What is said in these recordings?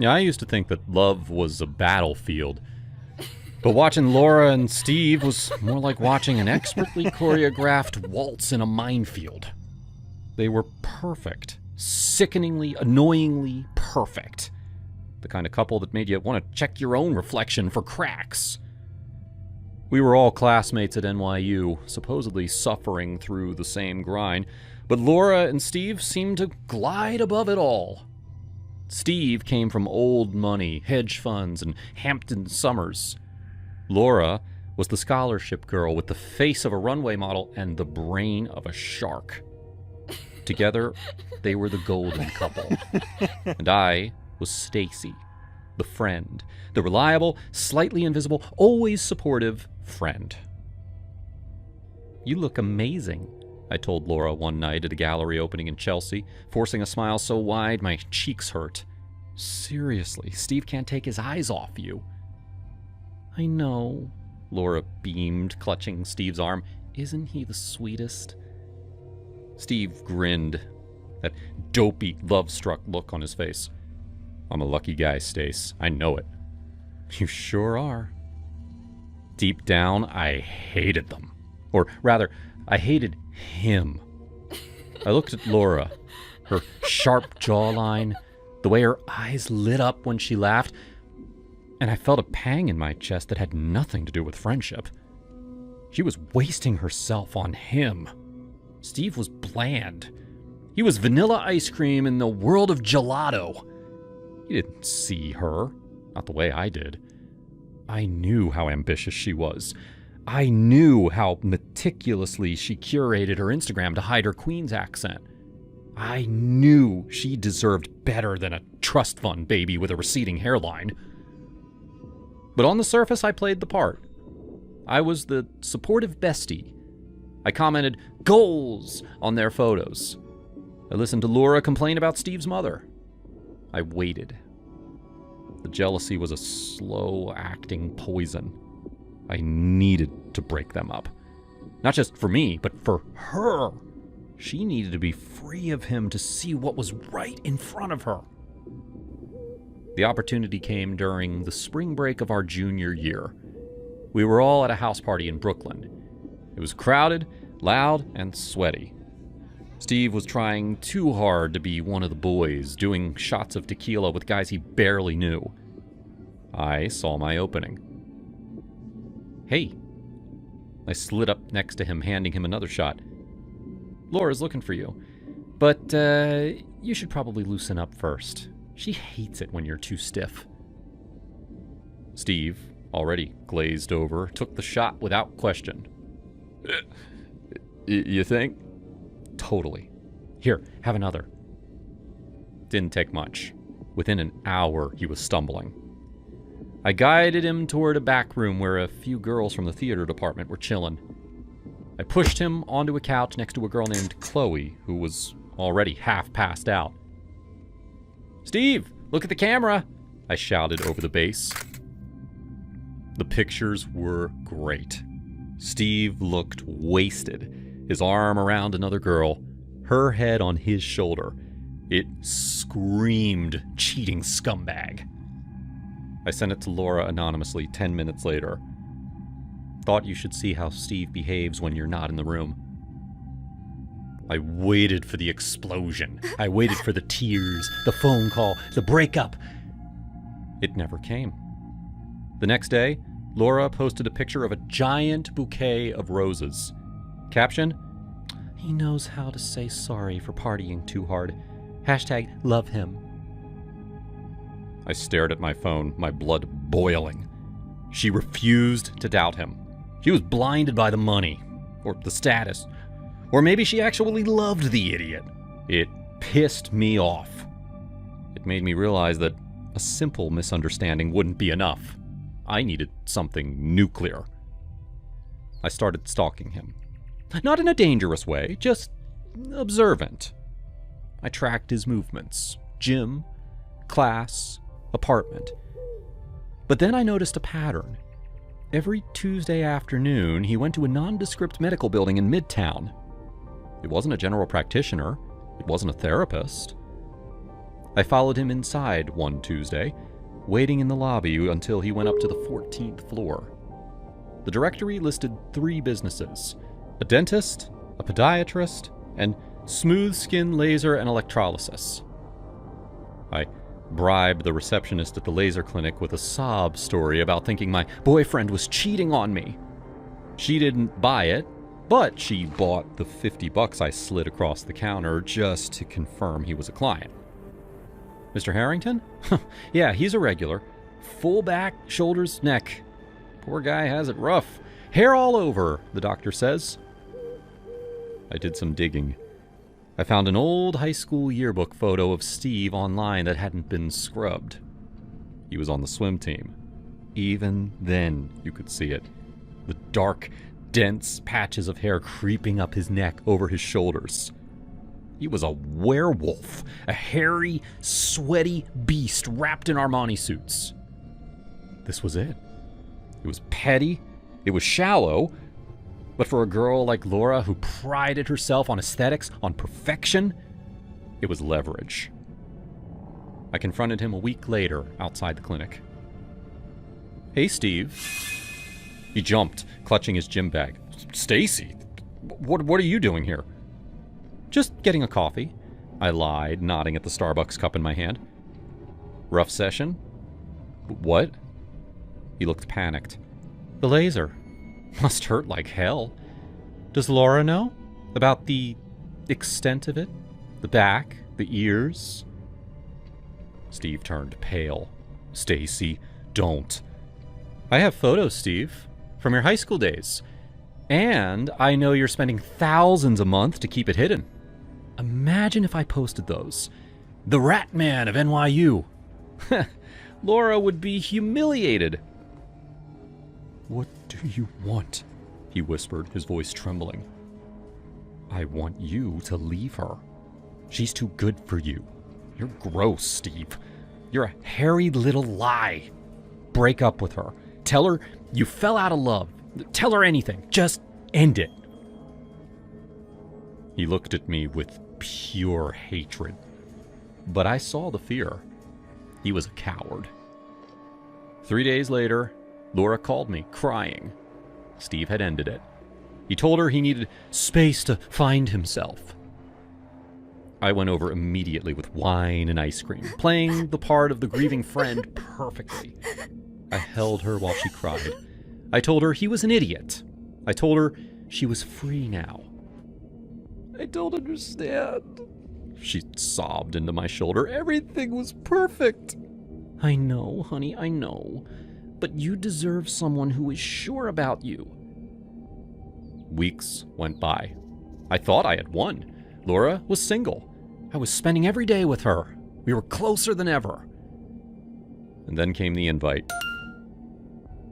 Yeah, I used to think that love was a battlefield. But watching Laura and Steve was more like watching an expertly choreographed waltz in a minefield. They were perfect. Sickeningly, annoyingly perfect. The kind of couple that made you want to check your own reflection for cracks. We were all classmates at NYU, supposedly suffering through the same grind, but Laura and Steve seemed to glide above it all. Steve came from old money, hedge funds, and Hampton summers. Laura was the scholarship girl with the face of a runway model and the brain of a shark. Together, they were the golden couple. And I was Stacy, the friend, the reliable, slightly invisible, always supportive friend. "You look amazing," I told Laura one night at a gallery opening in Chelsea, forcing a smile so wide my cheeks hurt. "Seriously, Steve can't take his eyes off you." "I know," Laura beamed, clutching Steve's arm. "Isn't he the sweetest?" Steve grinned, that dopey, love-struck look on his face. "I'm a lucky guy, Stace. I know it." "You sure are." Deep down, I hated them. Or rather, I hated him. I looked at Laura, her sharp jawline, the way her eyes lit up when she laughed, and I felt a pang in my chest that had nothing to do with friendship. She was wasting herself on him. Steve was bland. He was vanilla ice cream in the world of gelato. He didn't see her, not the way I did. I knew how ambitious she was. I knew how meticulously she curated her Instagram to hide her Queen's accent. I knew she deserved better than a trust fund baby with a receding hairline. But on the surface, I played the part. I was the supportive bestie. I commented goals on their photos. I listened to Laura complain about Steve's mother. I waited. The jealousy was a slow-acting poison. I needed to break them up. Not just for me, but for her. She needed to be free of him to see what was right in front of her. The opportunity came during the spring break of our junior year. We were all at a house party in Brooklyn. It was crowded, loud, and sweaty. Steve was trying too hard to be one of the boys, doing shots of tequila with guys he barely knew. I saw my opening. "Hey." I slid up next to him, handing him another shot. "Laura's looking for you. But, you should probably loosen up first. She hates it when you're too stiff." Steve, already glazed over, took the shot without question. You think?" "Totally. Here, have another." Didn't take much. Within an hour, he was stumbling. I guided him toward a back room where a few girls from the theater department were chilling. I pushed him onto a couch next to a girl named Chloe, who was already half passed out. "Steve, look at the camera!" I shouted over the bass. The pictures were great. Steve looked wasted, his arm around another girl, her head on his shoulder. It screamed cheating scumbag. I sent it to Laura anonymously 10 minutes later. "Thought you should see how Steve behaves when you're not in the room." I waited for the explosion. I waited for the tears, the phone call, the breakup. It never came. The next day, Laura posted a picture of a giant bouquet of roses. Caption, "He knows how to say sorry for partying too hard. #love him." I stared at my phone, my blood boiling. She refused to doubt him. She was blinded by the money, or the status, or maybe she actually loved the idiot. It pissed me off. It made me realize that a simple misunderstanding wouldn't be enough. I needed something nuclear. I started stalking him. Not in a dangerous way, just observant. I tracked his movements. Gym, class, apartment. But then I noticed a pattern. Every Tuesday afternoon, he went to a nondescript medical building in Midtown. It wasn't a general practitioner. It wasn't a therapist. I followed him inside one Tuesday, waiting in the lobby until he went up to the 14th floor. The directory listed 3 businesses: a dentist, a podiatrist, and smooth skin laser and electrolysis. I bribed the receptionist at the laser clinic with a sob story about thinking my boyfriend was cheating on me. She didn't buy it, but she bought the $50 I slid across the counter just to confirm he was a client. Mr. Harrington? Yeah, he's a regular. Full back, shoulders, neck. Poor guy has it rough. Hair all over, the doctor says. I did some digging. I found an old high school yearbook photo of Steve online that hadn't been scrubbed. He was on the swim team. Even then, you could see it. The dark, dense patches of hair creeping up his neck over his shoulders. He was a werewolf, a hairy, sweaty beast wrapped in Armani suits. This was it. It was petty, it was shallow, but for a girl like Laura who prided herself on aesthetics, on perfection, it was leverage. I confronted him a week later outside the clinic. Hey, Steve. He jumped, clutching his gym bag. Stacy, what are you doing here? Just getting a coffee, I lied, nodding at the Starbucks cup in my hand. Rough session? What? He looked panicked. The laser. Must hurt like hell. Does Laura know? About the extent of it? The back? The ears? Steve turned pale. Stacy, don't. I have photos, Steve, from your high school days. And I know you're spending thousands a month to keep it hidden. Imagine if I posted those. The Rat Man of NYU. Laura would be humiliated. What do you want? He whispered, his voice trembling. I want you to leave her. She's too good for you. You're gross, Steve. You're a hairy little lie. Break up with her. Tell her you fell out of love. Tell her anything. Just end it. He looked at me with pure hatred. But I saw the fear. He was a coward. 3 days later, Laura called me, crying. Steve had ended it. He told her he needed space to find himself. I went over immediately with wine and ice cream, playing the part of the grieving friend perfectly. I held her while she cried. I told her he was an idiot. I told her she was free now. I don't understand. She sobbed into my shoulder. Everything was perfect. I know, honey, I know. But you deserve someone who is sure about you. Weeks went by. I thought I had won. Laura was single. I was spending every day with her. We were closer than ever. And then came the invite.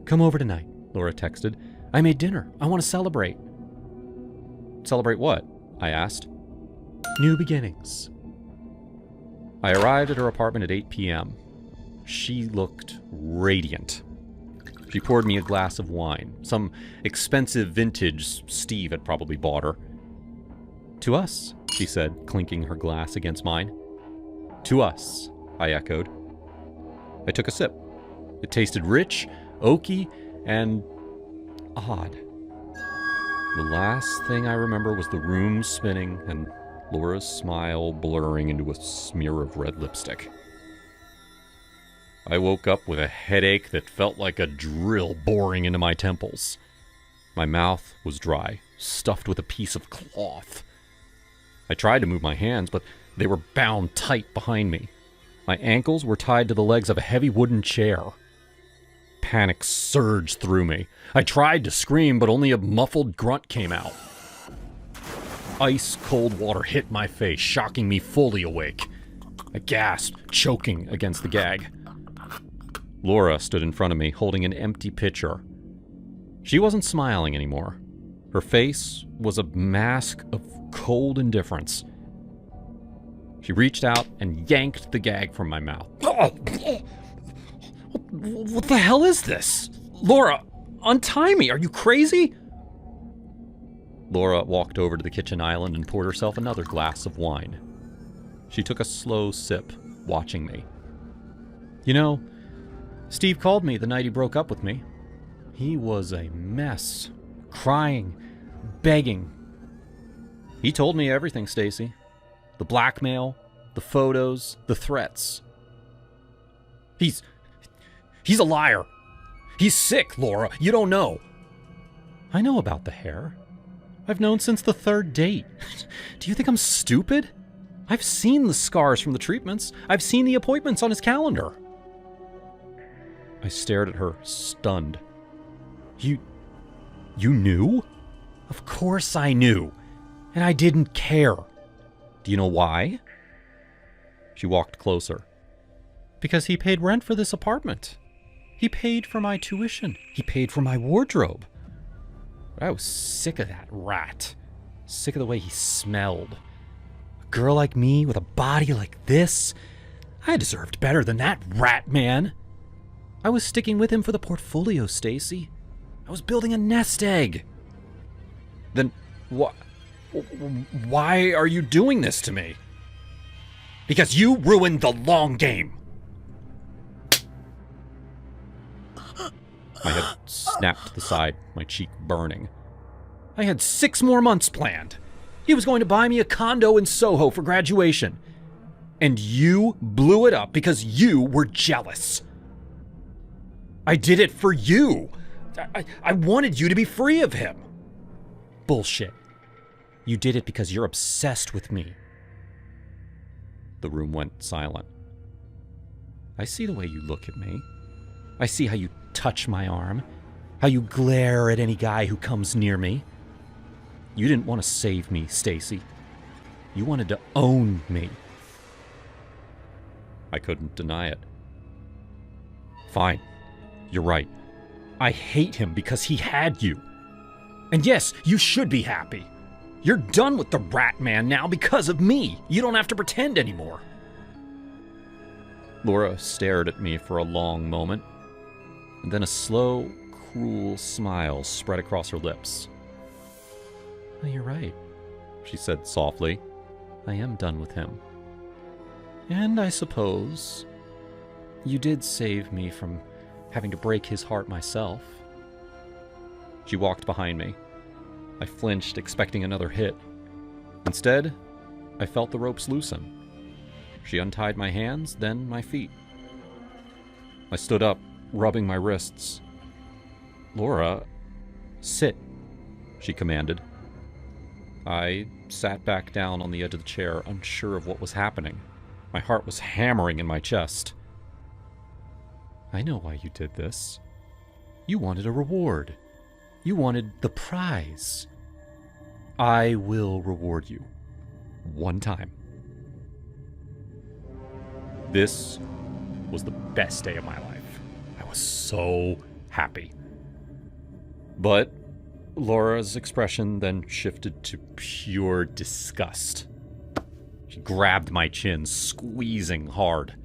Come over tonight, Laura texted. I made dinner. I want to celebrate. Celebrate what? I asked. New beginnings. I arrived at her apartment at 8 p.m. She looked radiant. She poured me a glass of wine, some expensive vintage Steve had probably bought her. To us, she said, clinking her glass against mine. To us, I echoed. I took a sip. It tasted rich, oaky, and odd. The last thing I remember was the room spinning and Laura's smile blurring into a smear of red lipstick. I woke up with a headache that felt like a drill boring into my temples. My mouth was dry, stuffed with a piece of cloth. I tried to move my hands, but they were bound tight behind me. My ankles were tied to the legs of a heavy wooden chair. Panic surged through me. I tried to scream, but only a muffled grunt came out. Ice-cold water hit my face, shocking me fully awake. I gasped, choking against the gag. Laura stood in front of me, holding an empty pitcher. She wasn't smiling anymore. Her face was a mask of cold indifference. She reached out and yanked the gag from my mouth. What the hell is this? Laura, untie me! Are you crazy? Laura walked over to the kitchen island and poured herself another glass of wine. She took a slow sip, watching me. You know, Steve called me the night he broke up with me. He was a mess, crying, begging. He told me everything, Stacy. The blackmail, the photos, the threats. He's a liar. He's sick, Laura. You don't know. I know about the hair. I've known since the 3rd date. Do you think I'm stupid? I've seen the scars from the treatments. I've seen the appointments on his calendar. I stared at her, stunned. You knew? Of course I knew. And I didn't care. Do you know why? She walked closer. Because he paid rent for this apartment. He paid for my tuition. He paid for my wardrobe. I was sick of that rat. Sick of the way he smelled. A girl like me with a body like this? I deserved better than that rat man. I was sticking with him for the portfolio, Stacy. I was building a nest egg. Then why are you doing this to me? Because you ruined the long game. My head snapped to the side, my cheek burning. I had 6 more months planned. He was going to buy me a condo in Soho for graduation. And you blew it up because you were jealous. I did it for you. I wanted you to be free of him. Bullshit. You did it because you're obsessed with me. The room went silent. I see the way you look at me. I see how you touch my arm, how you glare at any guy who comes near me. You didn't want to save me, Stacy. You wanted to own me. I couldn't deny it. Fine. You're right. I hate him because he had you. And yes, you should be happy. You're done with the rat man now because of me. You don't have to pretend anymore. Laura stared at me for a long moment, and then a slow, cruel smile spread across her lips. Oh, you're right, she said softly. I am done with him. And I suppose you did save me from having to break his heart myself. She walked behind me. I flinched, expecting another hit. Instead, I felt the ropes loosen. She untied my hands, then my feet. I stood up, rubbing my wrists. Laura, sit, she commanded. I sat back down on the edge of the chair, unsure of what was happening. My heart was hammering in my chest. I know why you did this. You wanted a reward. You wanted the prize. I will reward you. One time. This was the best day of my life. I was so happy. But Laura's expression then shifted to pure disgust. She grabbed my chin, squeezing hard.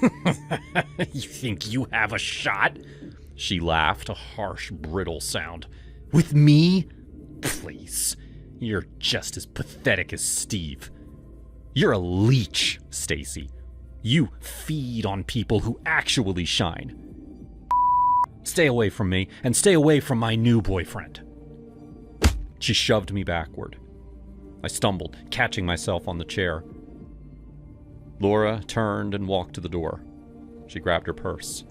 You think you have a shot? She laughed, a harsh, brittle sound. With me? Please. You're just as pathetic as Steve. You're a leech, Stacy. You feed on people who actually shine. Stay away from me, and stay away from my new boyfriend. She shoved me backward. I stumbled, catching myself on the chair. Laura turned and walked to the door. She grabbed her purse.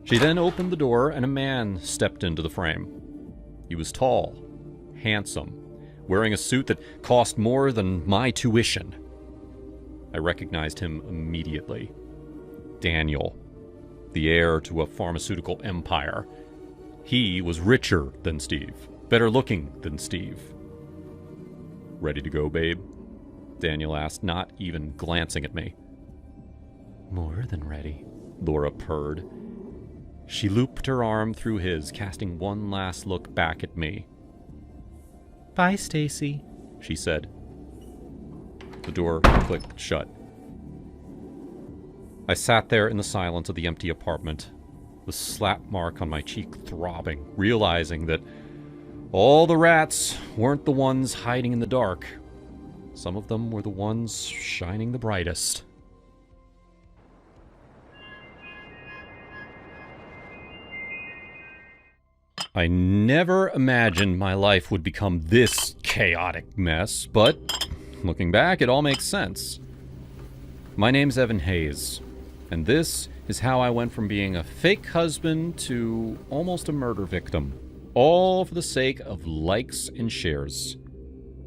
She then opened the door, and a man stepped into the frame. He was tall, handsome, wearing a suit that cost more than my tuition. I recognized him immediately. Daniel, the heir to a pharmaceutical empire. He was richer than Steve, better looking than Steve. Ready to go, babe? Daniel asked, not even glancing at me. More than ready, Laura purred. She looped her arm through his, casting one last look back at me. Bye, Stacy, she said. The door clicked shut. I sat there in the silence of the empty apartment, the slap mark on my cheek throbbing, realizing that all the rats weren't the ones hiding in the dark. Some of them were the ones shining the brightest. I never imagined my life would become this chaotic mess, but looking back, it all makes sense. My name's Evan Hayes, and this is how I went from being a fake husband to almost a murder victim, all for the sake of likes and shares.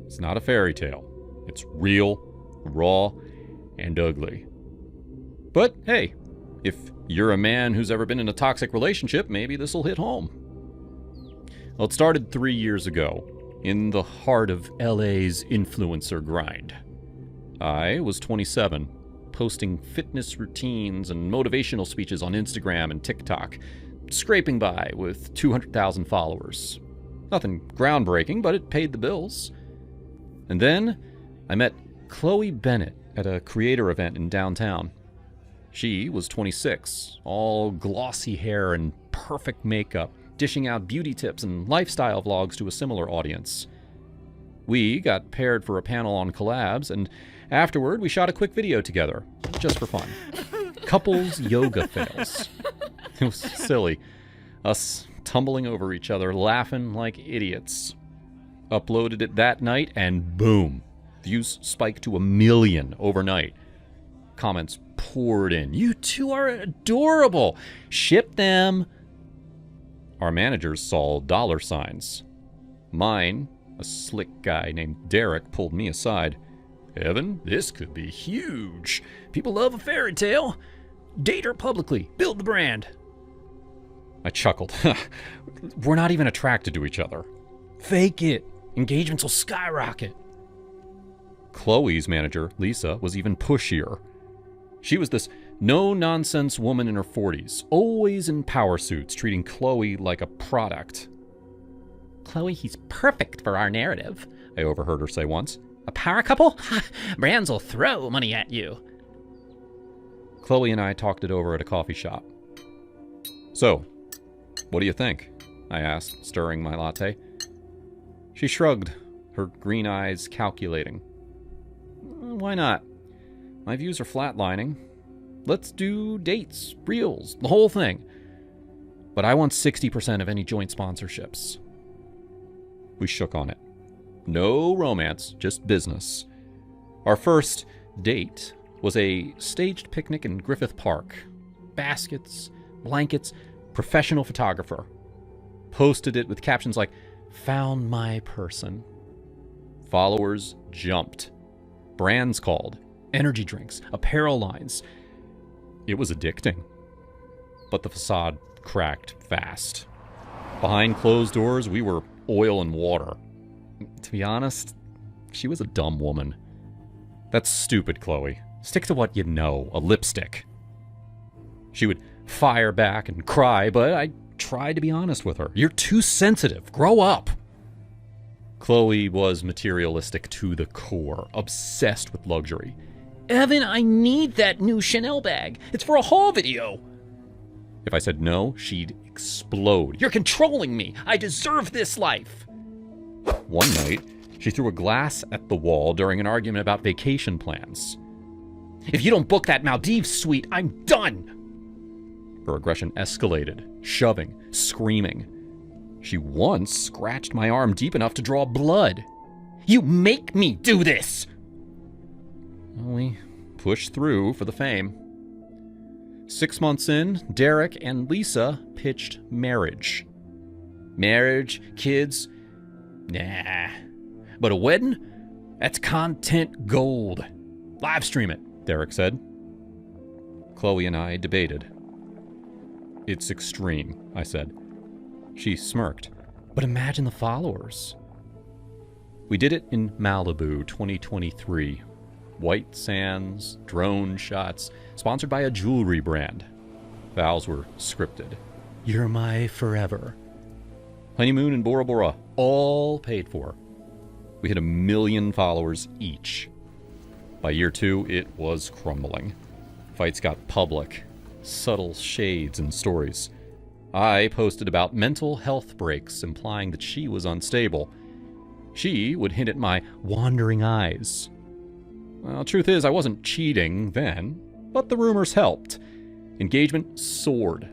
It's not a fairy tale. It's real, raw, and ugly. But hey, if you're a man who's ever been in a toxic relationship, maybe this'll hit home. Well, it started 3 years ago, in the heart of LA's influencer grind. I was 27, posting fitness routines and motivational speeches on Instagram and TikTok, scraping by with 200,000 followers. Nothing groundbreaking, but it paid the bills. And then I met Chloe Bennett at a creator event in downtown. She was 26, all glossy hair and perfect makeup, dishing out beauty tips and lifestyle vlogs to a similar audience. We got paired for a panel on collabs, and afterward we shot a quick video together, just for fun. Couples yoga fails. It was silly. Us tumbling over each other, laughing like idiots. Uploaded it that night, and boom! Views spiked to 1 million overnight. Comments poured in. "You two are adorable! Ship them!" Our managers saw dollar signs. Mine, a slick guy named Derek, pulled me aside. "Evan, this could be huge. People love a fairy tale. Date her publicly. Build the brand." I chuckled. "We're not even attracted to each other." "Fake it. Engagements will skyrocket." Chloe's manager, Lisa, was even pushier. She was this no-nonsense woman in her 40s, always in power suits, treating Chloe like a product. "Chloe, he's perfect for our narrative," I overheard her say once. "A power couple? Brands will throw money at you." Chloe and I talked it over at a coffee shop. "So, what do you think?" I asked, stirring my latte. She shrugged, her green eyes calculating. "Why not? My views are flatlining. Let's do dates, reels, the whole thing. But I want 60% of any joint sponsorships." We shook on it. No romance, just business. Our first date was a staged picnic in Griffith Park. Baskets, blankets, professional photographer. Posted it with captions like, "Found my person." Followers jumped. Brands called. Energy drinks, apparel lines. It was addicting. But the facade cracked fast. Behind closed doors, we were oil and water. To be honest, she was a dumb woman. "That's stupid, Chloe. Stick to what you know, a lipstick." She would fire back and cry, but I tried to be honest with her. "You're too sensitive. Grow up." Chloe was materialistic to the core, obsessed with luxury. "Evan, I need that new Chanel bag. It's for a haul video." If I said no, she'd explode. "You're controlling me. I deserve this life." One night, she threw a glass at the wall during an argument about vacation plans. "If you don't book that Maldives suite, I'm done." Her aggression escalated, shoving, screaming. She once scratched my arm deep enough to draw blood. "You make me do this!" We pushed through for the fame. 6 months in, Derek and Lisa pitched marriage. Marriage, kids, nah. But a wedding? That's content gold. Live stream it, Derek said. Chloe and I debated. "It's extreme," I said. She smirked. "But imagine the followers." We did it in Malibu, 2023. White sands, drone shots, sponsored by a jewelry brand. Vows were scripted. "You're my forever." Honeymoon in Bora Bora, all paid for. We had 1 million followers each. By year 2, it was crumbling. Fights got public, subtle shades in stories. I posted about mental health breaks, implying that she was unstable. She would hint at my wandering eyes, Well, truth is, I wasn't cheating then, but the rumors helped. Engagement soared.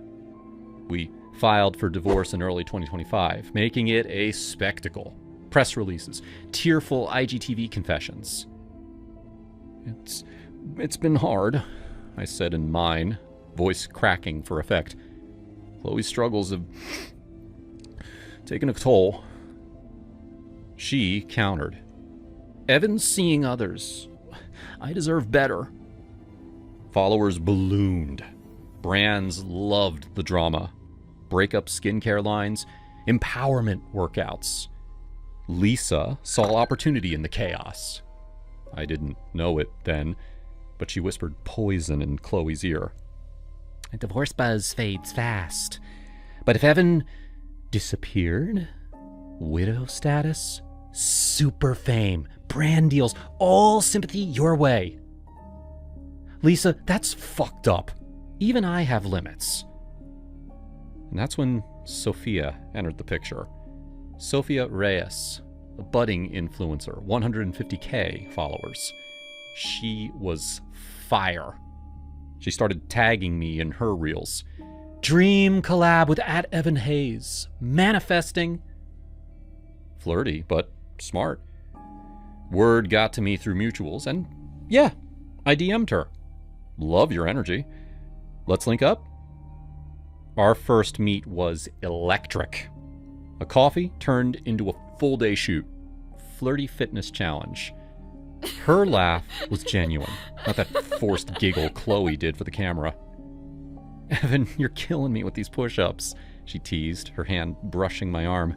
We filed for divorce in early 2025, making it a spectacle. Press releases, tearful IGTV confessions. It's been hard, I said in mine, voice cracking for effect. Chloe's struggles have taken a toll. She countered. Evan's seeing others. I deserve better. Followers ballooned. Brands loved the drama. Breakup skincare lines, empowerment workouts. Lisa saw opportunity in the chaos. I didn't know it then, but she whispered poison in Chloe's ear. Divorce buzz fades fast. But if Evan disappeared, widow status, super fame, brand deals, all sympathy your way. Lisa, that's fucked up. Even I have limits. And that's when Sophia entered the picture. Sophia Reyes, a budding influencer, 150K followers. She was fire. She started tagging me in her reels. Dream collab with @EvanHayes. Manifesting. Flirty, but smart. Word got to me through mutuals, and yeah, I DM'd her. Love your energy. Let's link up. Our first meet was electric. A coffee turned into a full-day shoot. Flirty fitness challenge. Her laugh was genuine, not that forced giggle Chloe did for the camera. Evan, you're killing me with these push-ups, she teased, her hand brushing my arm.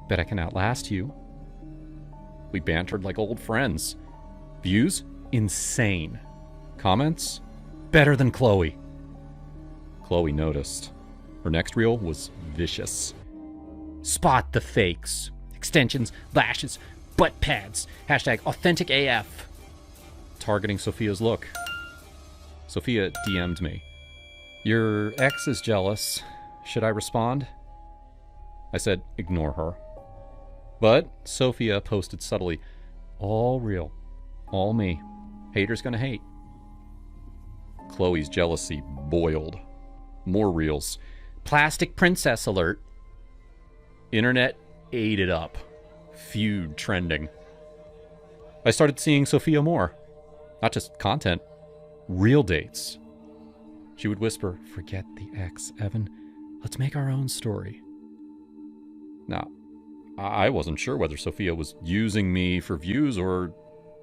Bet I can outlast you. We bantered like old friends. Views? Insane. Comments? Better than Chloe. Chloe noticed. Her next reel was vicious. Spot the fakes. Extensions, lashes, butt pads. #authentic AF. Targeting Sophia's look. Sophia DM'd me. Your ex is jealous. Should I respond? I said, ignore her. But Sophia posted subtly, all real, all me. Haters gonna hate. Chloe's jealousy boiled. More reels. Plastic princess alert. Internet ate it up. Feud trending. I started seeing Sophia more. Not just content, real dates. She would whisper, forget the ex, Evan. Let's make our own story. Now, I wasn't sure whether Sophia was using me for views or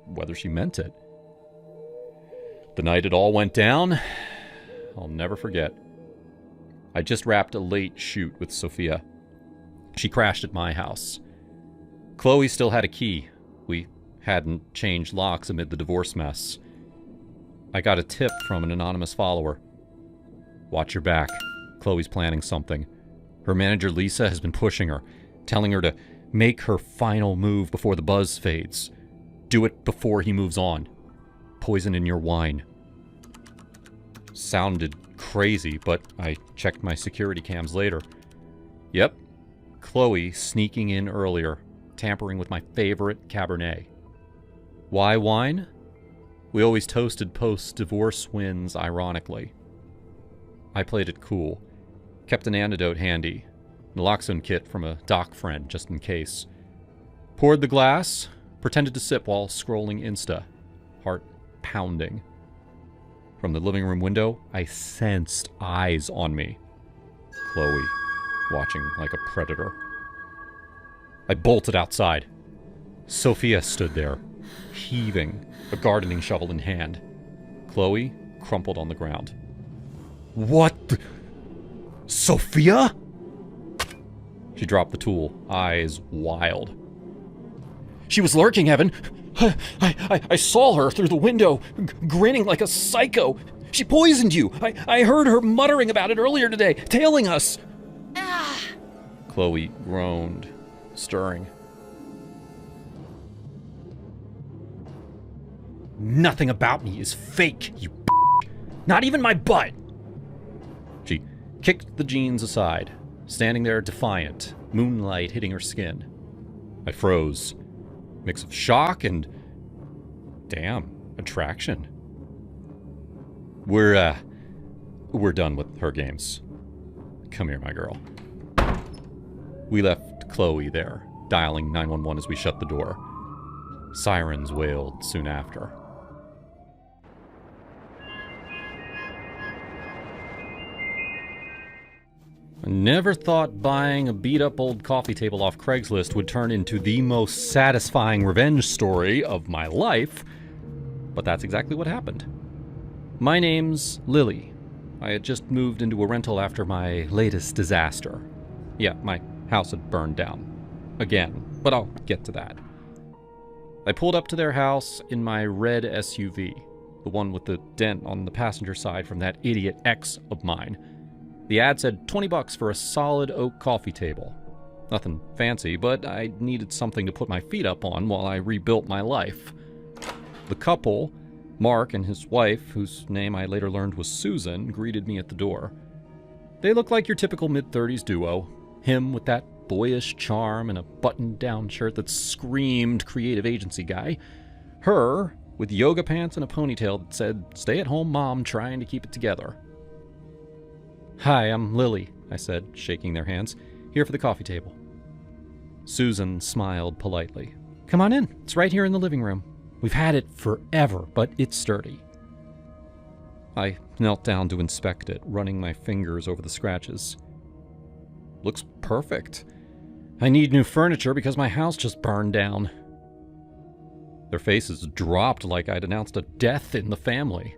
whether she meant it. The night it all went down, I'll never forget. I just wrapped a late shoot with Sophia. She crashed at my house. Chloe still had a key. We hadn't changed locks amid the divorce mess. I got a tip from an anonymous follower. Watch your back. Chloe's planning something. Her manager Lisa has been pushing her, telling her to make her final move before the buzz fades. Do it before he moves on. Poison in your wine. Sounded crazy, but I checked my security cams later. Yep, Chloe sneaking in earlier, tampering with my favorite Cabernet. Why wine? We always toasted post-divorce wins ironically. I played it cool. Kept an antidote handy. Naloxone kit from a doc friend, just in case. Poured the glass, pretended to sip while scrolling Insta. Heart pounding. From the living room window, I sensed eyes on me. Chloe, watching like a predator. I bolted outside. Sophia stood there, heaving, a gardening shovel in hand. Chloe crumpled on the ground. What the... Sophia? She dropped the tool, eyes wild. She was lurking, Evan. I saw her through the window, grinning like a psycho. She poisoned you. I heard her muttering about it earlier today, tailing us. Ah. Chloe groaned, stirring. Nothing about me is fake, you Not even my butt. She kicked the jeans aside, standing there defiant, moonlight hitting her skin. I froze. Mix of shock and Damn, attraction. We're done with her games. Come here, my girl. We left Chloe there, dialing 911 as we shut the door. Sirens wailed soon after. I never thought buying a beat-up old coffee table off Craigslist would turn into the most satisfying revenge story of my life, but that's exactly what happened. My name's Lily. I had just moved into a rental after my latest disaster. Yeah, my house had burned down. Again, but I'll get to that. I pulled up to their house in my red SUV, the one with the dent on the passenger side from that idiot ex of mine. The ad said $20 for a solid oak coffee table. Nothing fancy, but I needed something to put my feet up on while I rebuilt my life. The couple, Mark and his wife, whose name I later learned was Susan, greeted me at the door. They looked like your typical mid-30s duo. Him with that boyish charm and a button-down shirt that screamed creative agency guy. Her with yoga pants and a ponytail that said, "Stay-at-home mom trying to keep it together." "Hi, I'm Lily," I said, shaking their hands. "Here for the coffee table." Susan smiled politely. "Come on in. It's right here in the living room. We've had it forever, but it's sturdy." I knelt down to inspect it, running my fingers over the scratches. "Looks perfect. I need new furniture because my house just burned down." Their faces dropped like I'd announced a death in the family.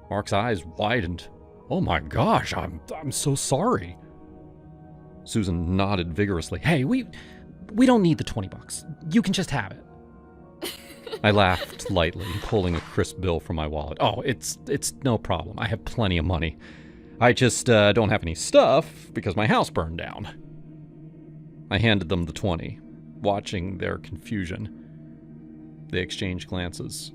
Mark's eyes widened. "Oh my gosh, I'm so sorry." Susan nodded vigorously. "Hey, we don't need the $20. You can just have it." I laughed lightly, pulling a crisp bill from my wallet. "Oh, it's no problem. I have plenty of money. I just don't have any stuff because my house burned down." I handed them the 20, watching their confusion. They exchanged glances.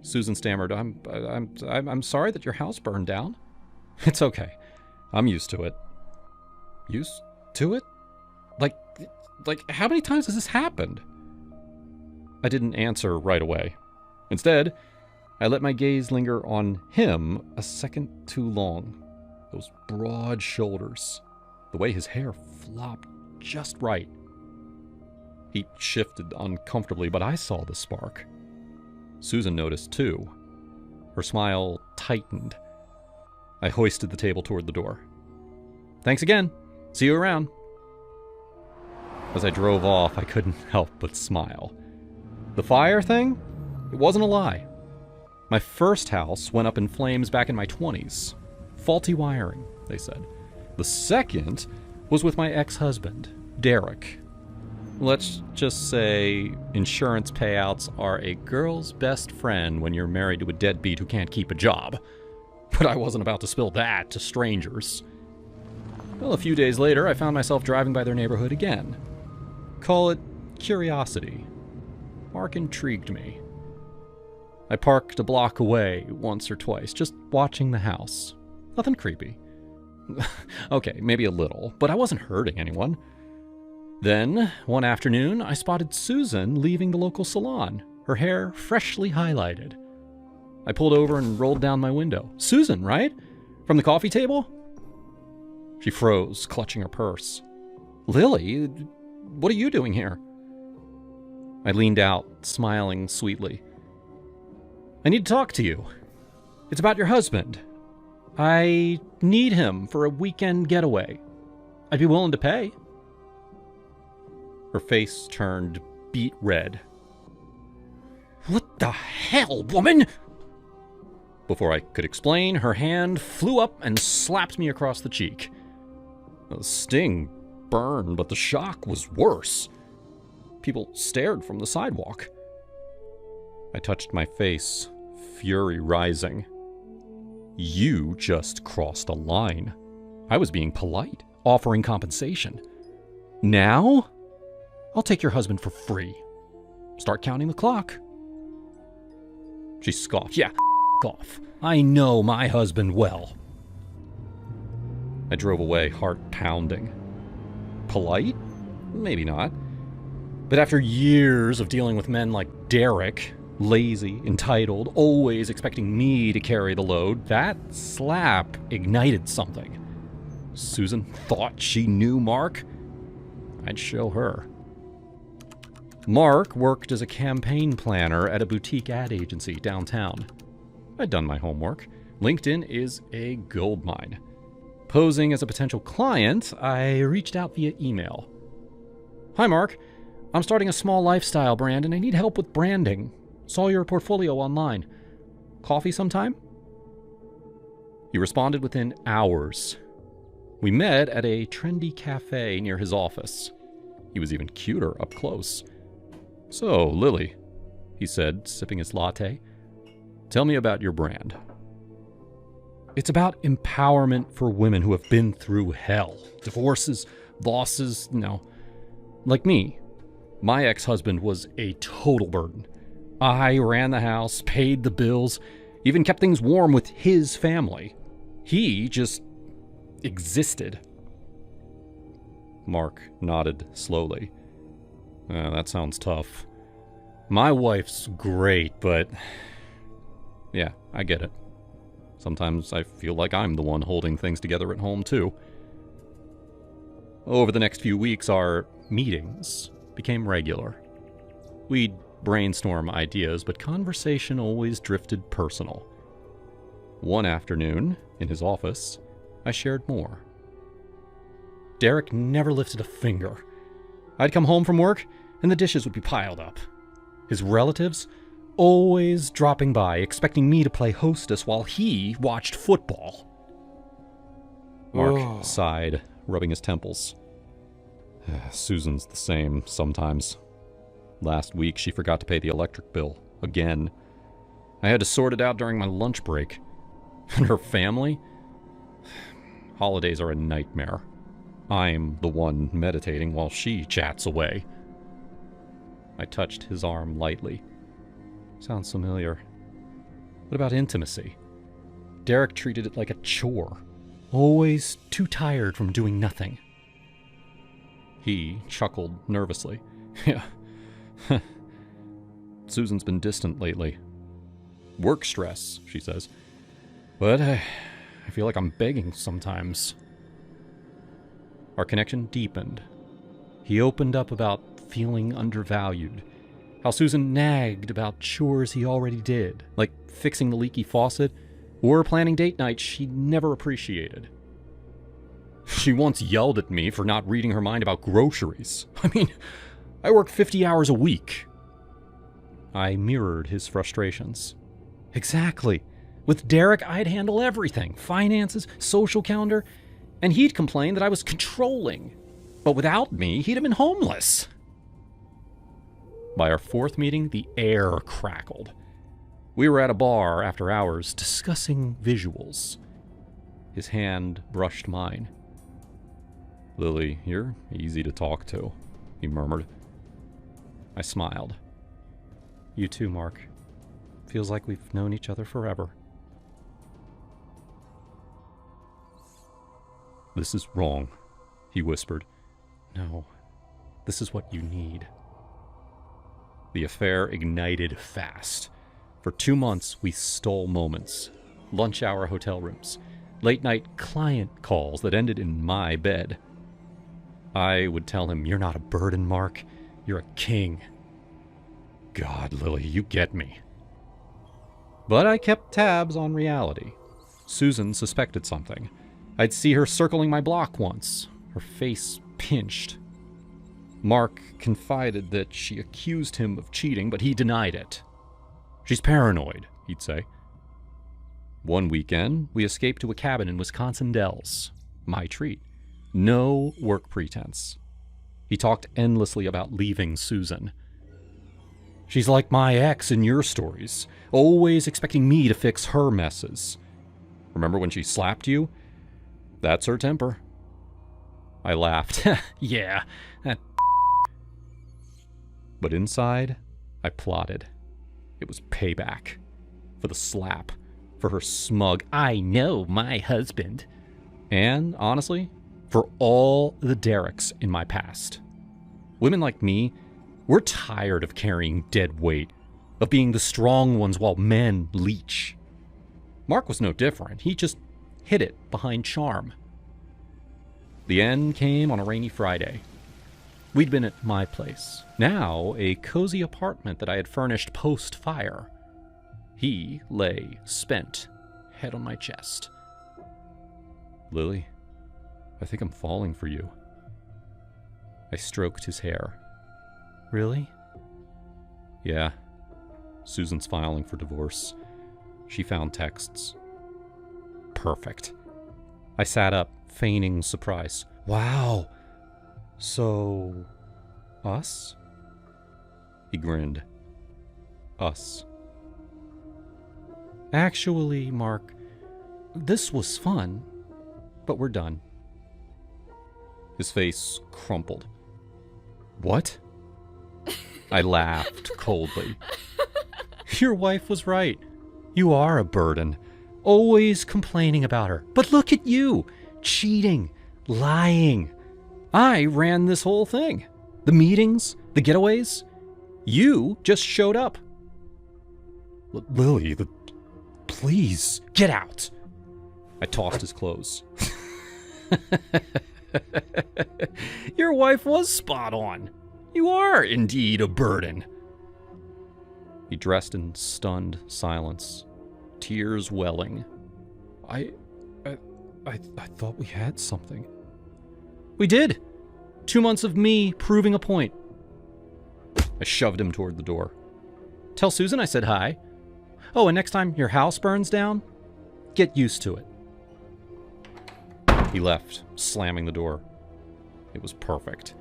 Susan stammered, I'm sorry that your house burned down." "It's okay. I'm used to it." "Used to it? Like how many times has this happened?" I didn't answer right away. Instead, I let my gaze linger on him a second too long. Those broad shoulders, the way his hair flopped just right. He shifted uncomfortably, but I saw the spark. Susan noticed too. Her smile tightened. I hoisted the table toward the door. "Thanks again. See you around." As I drove off, I couldn't help but smile. The fire thing? It wasn't a lie. My first house went up in flames back in my 20s. Faulty wiring, they said. The second was with my ex-husband, Derek. Let's just say insurance payouts are a girl's best friend when you're married to a deadbeat who can't keep a job. But I wasn't about to spill that to strangers. Well, a few days later, I found myself driving by their neighborhood again. Call it curiosity. Mark intrigued me. I parked a block away once or twice, just watching the house. Nothing creepy. Okay, maybe a little, but I wasn't hurting anyone. Then, one afternoon, I spotted Susan leaving the local salon, her hair freshly highlighted. I pulled over and rolled down my window. "Susan, right? From the coffee table?" She froze, clutching her purse. "Lily, what are you doing here?" I leaned out, smiling sweetly. "I need to talk to you. It's about your husband. I need him for a weekend getaway. I'd be willing to pay." Her face turned beet red. "What the hell, woman?" Before I could explain, her hand flew up and slapped me across the cheek. The sting burned, but the shock was worse. People stared from the sidewalk. I touched my face, fury rising. "You just crossed a line. I was being polite, offering compensation. Now, I'll take your husband for free. Start counting the clock." She scoffed. "Yeah, off. I know my husband well." I drove away, heart pounding. Polite? Maybe not. But after years of dealing with men like Derek, Lazy, entitled, always expecting me to carry the load, that slap ignited something. Susan thought she knew Mark? I'd show her. Mark worked as a campaign planner at a boutique ad agency downtown. I'd done my homework. LinkedIn is a goldmine. Posing as a potential client, I reached out via email. "Hi, Mark. I'm starting a small lifestyle brand and I need help with branding. Saw your portfolio online. Coffee sometime?" He responded within hours. We met at a trendy cafe near his office. He was even cuter up close. "So, Lily," he said, sipping his latte, "tell me about your brand." It's about empowerment for women who have been through hell. Divorces, losses, like me. My ex-husband was a total burden. I ran the house, paid the bills, even kept things warm with his family. He just existed. Mark nodded slowly. That sounds tough. My wife's great, but yeah, I get it. Sometimes I feel like I'm the one holding things together at home, too. Over the next few weeks, our meetings became regular. We'd brainstorm ideas, but conversation always drifted personal. One afternoon, in his office, I shared more. Derek never lifted a finger. I'd come home from work, and the dishes would be piled up. His relatives always dropping by, expecting me to play hostess while he watched football. Mark sighed, rubbing his temples. Susan's the same sometimes. Last week, she forgot to pay the electric bill. Again. I had to sort it out during my lunch break. And her family? Holidays are a nightmare. I'm the one meditating while she chats away. I touched his arm lightly. Sounds familiar. What about intimacy? Derek treated it like a chore. Always too tired from doing nothing. He chuckled nervously. Yeah. Susan's been distant lately. Work stress, she says. But I feel like I'm begging sometimes. Our connection deepened. He opened up about feeling undervalued. How Susan nagged about chores he already did, like fixing the leaky faucet or planning date night she never appreciated. She once yelled at me for not reading her mind about groceries. I mean, I work 50 hours a week. I mirrored his frustrations. Exactly. With Derek, I'd handle everything. Finances, social calendar, and he'd complain that I was controlling. But without me, he'd have been homeless. By our fourth meeting, the air crackled. We were at a bar after hours, discussing visuals. His hand brushed mine. Lily, you're easy to talk to, he murmured. I smiled. You too, Mark. Feels like we've known each other forever. This is wrong, he whispered. No, this is what you need. The affair ignited fast. For 2 months, we stole moments. Lunch hour hotel rooms. Late night client calls that ended in my bed. I would tell him, you're not a burden, Mark. You're a king. God, Lily, you get me. But I kept tabs on reality. Susan suspected something. I'd see her circling my block once, her face pinched. Mark confided that she accused him of cheating, but he denied it. She's paranoid, he'd say. One weekend, we escaped to a cabin in Wisconsin Dells. My treat. No work pretense. He talked endlessly about leaving Susan. She's like my ex in your stories, always expecting me to fix her messes. Remember when she slapped you? That's her temper. I laughed. Yeah, that. But inside, I plotted. It was payback. For the slap. For her smug, I know my husband. And, honestly, for all the Dereks in my past. Women like me, we're tired of carrying dead weight. of being the strong ones while men leech. Mark was no different. He just hid it behind charm. The end came on a rainy Friday. We'd been at my place, now a cozy apartment that I had furnished post-fire. He lay spent, head on my chest. "Lily, I think I'm falling for you." I stroked his hair. "Really?" "Yeah. Susan's filing for divorce. She found texts." "Perfect." I sat up, feigning surprise. "Wow. So, us?" He grinned. "Us." "Actually, Mark, this was fun, but we're done." His face crumpled. "What?" I laughed coldly. "Your wife was right. You are a burden. Always complaining about her. But look at you, cheating, lying. I ran this whole thing. The meetings, the getaways. You just showed up." "Lily, please, get out." I tossed his clothes. "Your wife was spot on. You are indeed a burden." He dressed in stunned silence, tears welling. I thought we had something." "We did. 2 months of me proving a point." I shoved him toward the door. "Tell Susan I said hi. Oh, and next time your house burns down, get used to it." He left, slamming the door. It was perfect.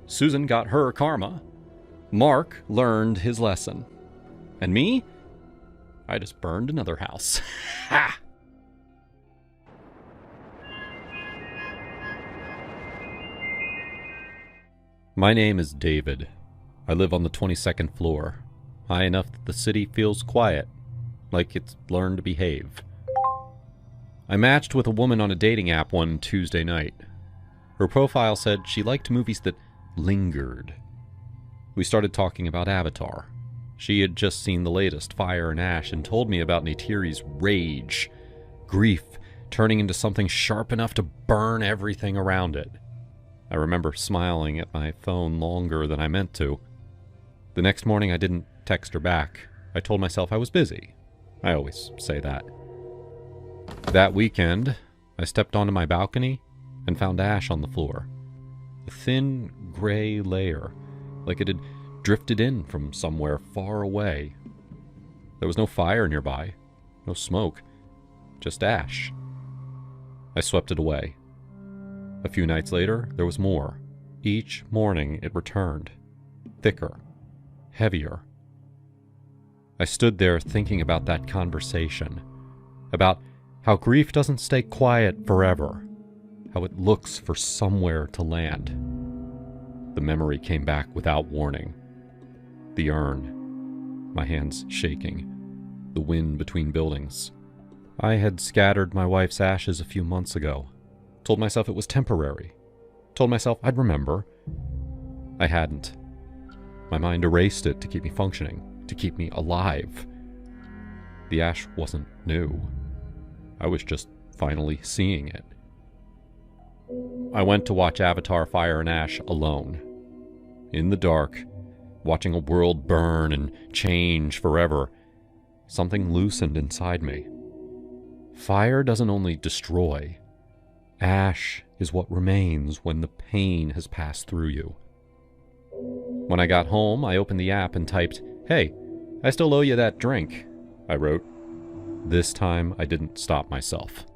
Susan got her karma. Mark learned his lesson. And me? I just burned another house. Ha! My name is David. I live on the 22nd floor, high enough that the city feels quiet, like it's learned to behave. I matched with a woman on a dating app one Tuesday night. Her profile said she liked movies that lingered. We started talking about Avatar. She had just seen the latest, Fire and Ash, and told me about Neytiri's rage, grief turning into something sharp enough to burn everything around it. I remember smiling at my phone longer than I meant to. The next morning I didn't text her back. I told myself I was busy. I always say that. That weekend, I stepped onto my balcony and found ash on the floor. A thin, gray layer, like it had drifted in from somewhere far away. There was no fire nearby, no smoke, just ash. I swept it away. A few nights later, there was more. Each morning it returned, thicker, heavier. I stood there thinking about that conversation, about how grief doesn't stay quiet forever, how it looks for somewhere to land. The memory came back without warning. The urn, my hands shaking, the wind between buildings. I had scattered my wife's ashes a few months ago, told myself it was temporary, told myself I'd remember. I hadn't. My mind erased it to keep me functioning, to keep me alive. The ash wasn't new. I was just finally seeing it. I went to watch Avatar Fire and Ash alone. In the dark, watching a world burn and change forever, something loosened inside me. Fire doesn't only destroy. Ash is what remains when the pain has passed through you. When I got home, I opened the app and typed, "Hey, I still owe you that drink," I wrote. This time, I didn't stop myself.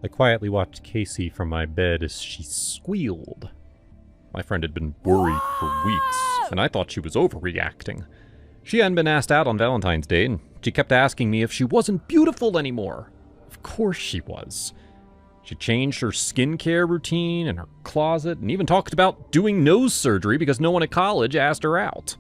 I quietly watched Casey from my bed as she squealed. My friend had been worried for weeks, and I thought she was overreacting. She hadn't been asked out on Valentine's Day, and she kept asking me if she wasn't beautiful anymore. Of course she was. She changed her skincare routine and her closet, and even talked about doing nose surgery because no one at college asked her out.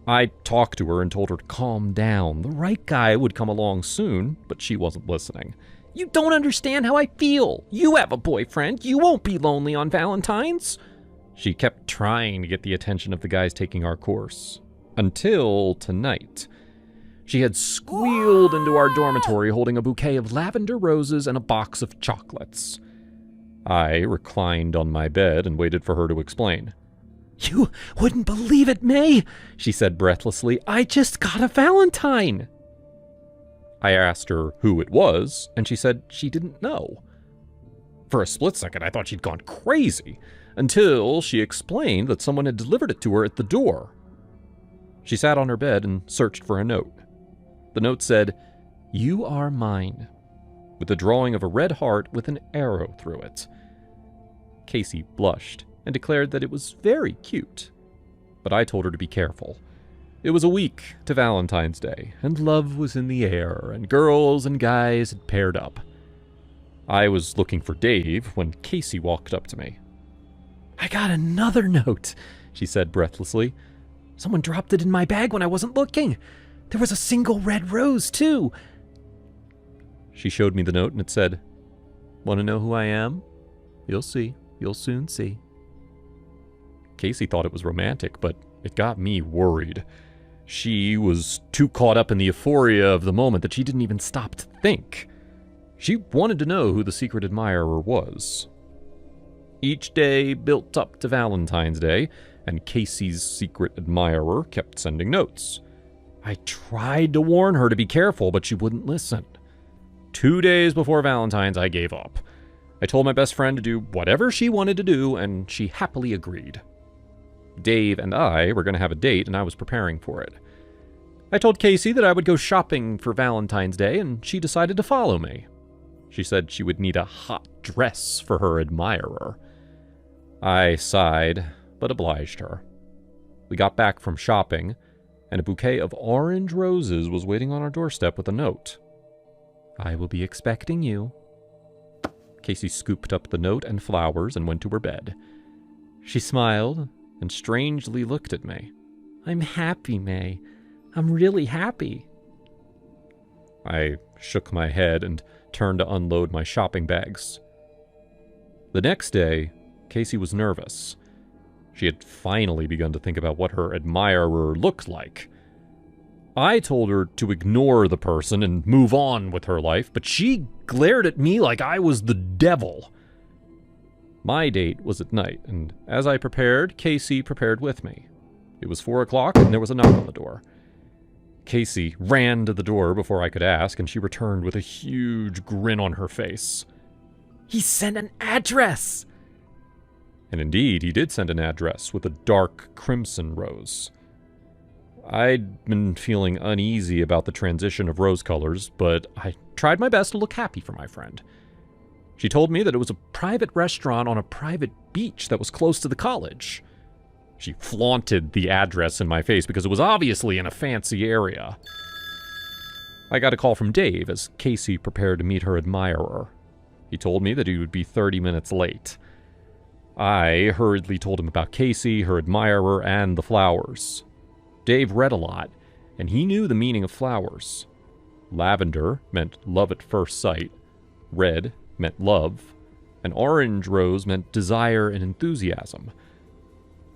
I talked to her and told her to calm down. The right guy would come along soon, but she wasn't listening. You don't understand how I feel. You have a boyfriend. You won't be lonely on Valentine's. She kept trying to get the attention of the guys taking our course. Until tonight. She had squealed into our dormitory holding a bouquet of lavender roses and a box of chocolates. I reclined on my bed and waited for her to explain. You wouldn't believe it, May, she said breathlessly. I just got a Valentine. I asked her who it was, and she said she didn't know. For a split second, I thought she'd gone crazy, until she explained that someone had delivered it to her at the door. She sat on her bed and searched for a note. The note said, "You are mine," with a drawing of a red heart with an arrow through it. Casey blushed and declared that it was very cute, but I told her to be careful. It was a week to Valentine's Day, and love was in the air, and girls and guys had paired up. I was looking for Dave when Casey walked up to me. I got another note, she said breathlessly. Someone dropped it in my bag when I wasn't looking. There was a single red rose, too. She showed me the note, and it said, "Want to know who I am? You'll see. You'll soon see." Casey thought it was romantic, but it got me worried. She was too caught up in the euphoria of the moment that she didn't even stop to think. She wanted to know who the secret admirer was. Each day built up to Valentine's Day, and Casey's secret admirer kept sending notes. I tried to warn her to be careful, but she wouldn't listen. 2 days before Valentine's, I gave up. I told my best friend to do whatever she wanted to do, and she happily agreed. Dave and I were going to have a date, and I was preparing for it. I told Casey that I would go shopping for Valentine's Day, and she decided to follow me. She said she would need a hot dress for her admirer. I sighed, but obliged her. We got back from shopping, and a bouquet of orange roses was waiting on our doorstep with a note. "I will be expecting you." Casey scooped up the note and flowers and went to her bed. She smiled and strangely looked at me. "I'm happy, May. I'm really happy." I shook my head and turned to unload my shopping bags. The next day, Casey was nervous. She had finally begun to think about what her admirer looked like. I told her to ignore the person and move on with her life, but she glared at me like I was the devil. My date was at night, and as I prepared, Casey prepared with me. It was 4 o'clock, and there was a knock on the door. Casey ran to the door before I could ask, and she returned with a huge grin on her face. "He sent an address!" And indeed, he did send an address with a dark crimson rose. I'd been feeling uneasy about the transition of rose colors, but I tried my best to look happy for my friend. She told me that it was a private restaurant on a private beach that was close to the college. She flaunted the address in my face because it was obviously in a fancy area. I got a call from Dave as Casey prepared to meet her admirer. He told me that he would be 30 minutes late. I hurriedly told him about Casey, her admirer, and the flowers. Dave read a lot, and he knew the meaning of flowers. Lavender meant love at first sight, red meant love, and orange rose meant desire and enthusiasm.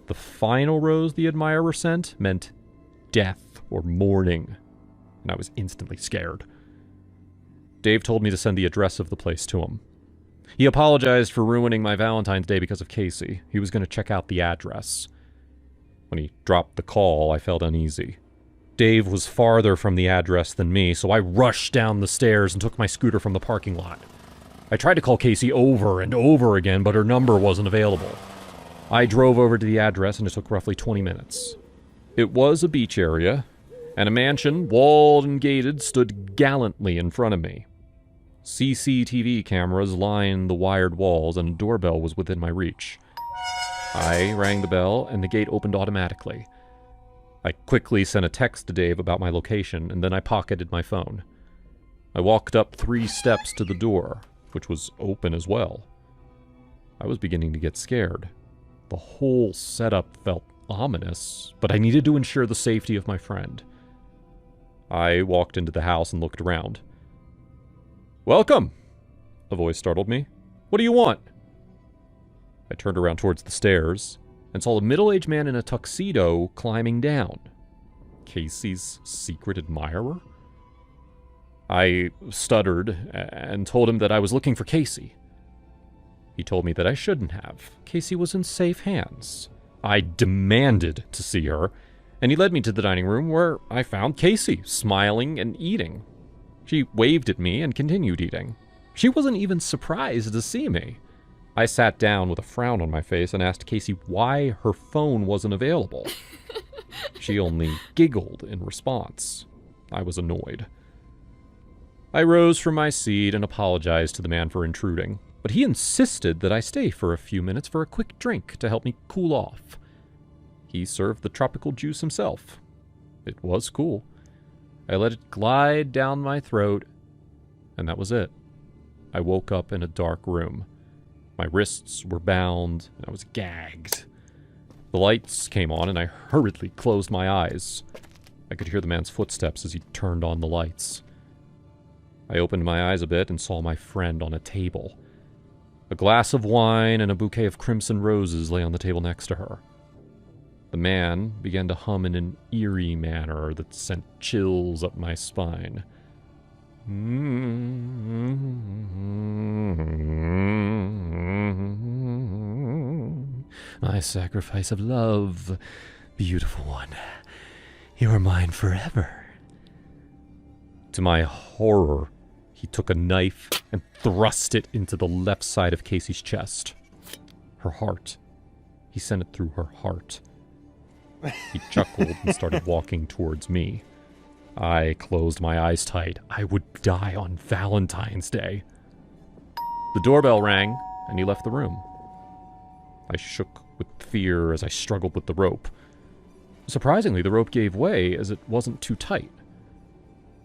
The final rose the admirer sent meant death or mourning, and I was instantly scared. Dave told me to send the address of the place to him. He apologized for ruining my Valentine's Day because of Casey. He was going to check out the address. When he dropped the call, I felt uneasy. Dave was farther from the address than me, so I rushed down the stairs and took my scooter from the parking lot. I tried to call Casey over and over again, but her number wasn't available. I drove over to the address, and it took roughly 20 minutes. It was a beach area, and a mansion, walled and gated, stood gallantly in front of me. CCTV cameras lined the wired walls, and a doorbell was within my reach. I rang the bell, and the gate opened automatically. I quickly sent a text to Dave about my location, and then I pocketed my phone. I walked up 3 steps to the door, which was open as well. I was beginning to get scared. The whole setup felt ominous, but I needed to ensure the safety of my friend. I walked into the house and looked around. "Welcome. A voice startled me. What do you want? I turned around towards the stairs and saw a middle-aged man in a tuxedo climbing down. Casey's secret admirer? I stuttered and told him that I was looking for Casey. He told me that I shouldn't have. Casey was in safe hands. I demanded to see her, and he led me to the dining room where I found Casey, smiling and eating. She waved at me and continued eating. She wasn't even surprised to see me. I sat down with a frown on my face and asked Casey why her phone wasn't available. She only giggled in response. I was annoyed. I rose from my seat and apologized to the man for intruding, but he insisted that I stay for a few minutes for a quick drink to help me cool off. He served the tropical juice himself. It was cool. I let it glide down my throat, and that was it. I woke up in a dark room. My wrists were bound, and I was gagged. The lights came on, and I hurriedly closed my eyes. I could hear the man's footsteps as he turned on the lights. I opened my eyes a bit and saw my friend on a table. A glass of wine and a bouquet of crimson roses lay on the table next to her. The man began to hum in an eerie manner that sent chills up my spine. My sacrifice of love, beautiful one. You are mine forever. To my horror, he took a knife and thrust it into the left side of Casey's chest. Her heart. He sent it through her heart. He chuckled and started walking towards me. I closed my eyes tight. I would die on Valentine's Day. The doorbell rang, and he left the room. I shook with fear as I struggled with the rope. Surprisingly, the rope gave way as it wasn't too tight.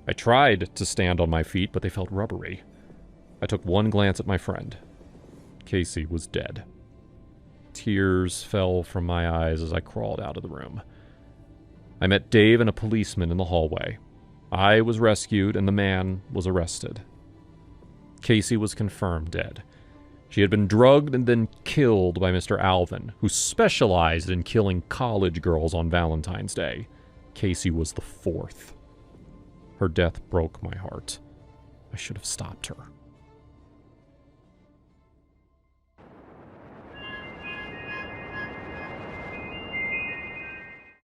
I tried to stand on my feet, but they felt rubbery. I took one glance at my friend. Casey was dead. Tears fell from my eyes as I crawled out of the room. I met Dave and a policeman in the hallway. I was rescued, and the man was arrested. Casey was confirmed dead. She had been drugged and then killed by Mr. Alvin, who specialized in killing college girls on Valentine's Day. Casey was the fourth. Her death broke my heart. I should have stopped her.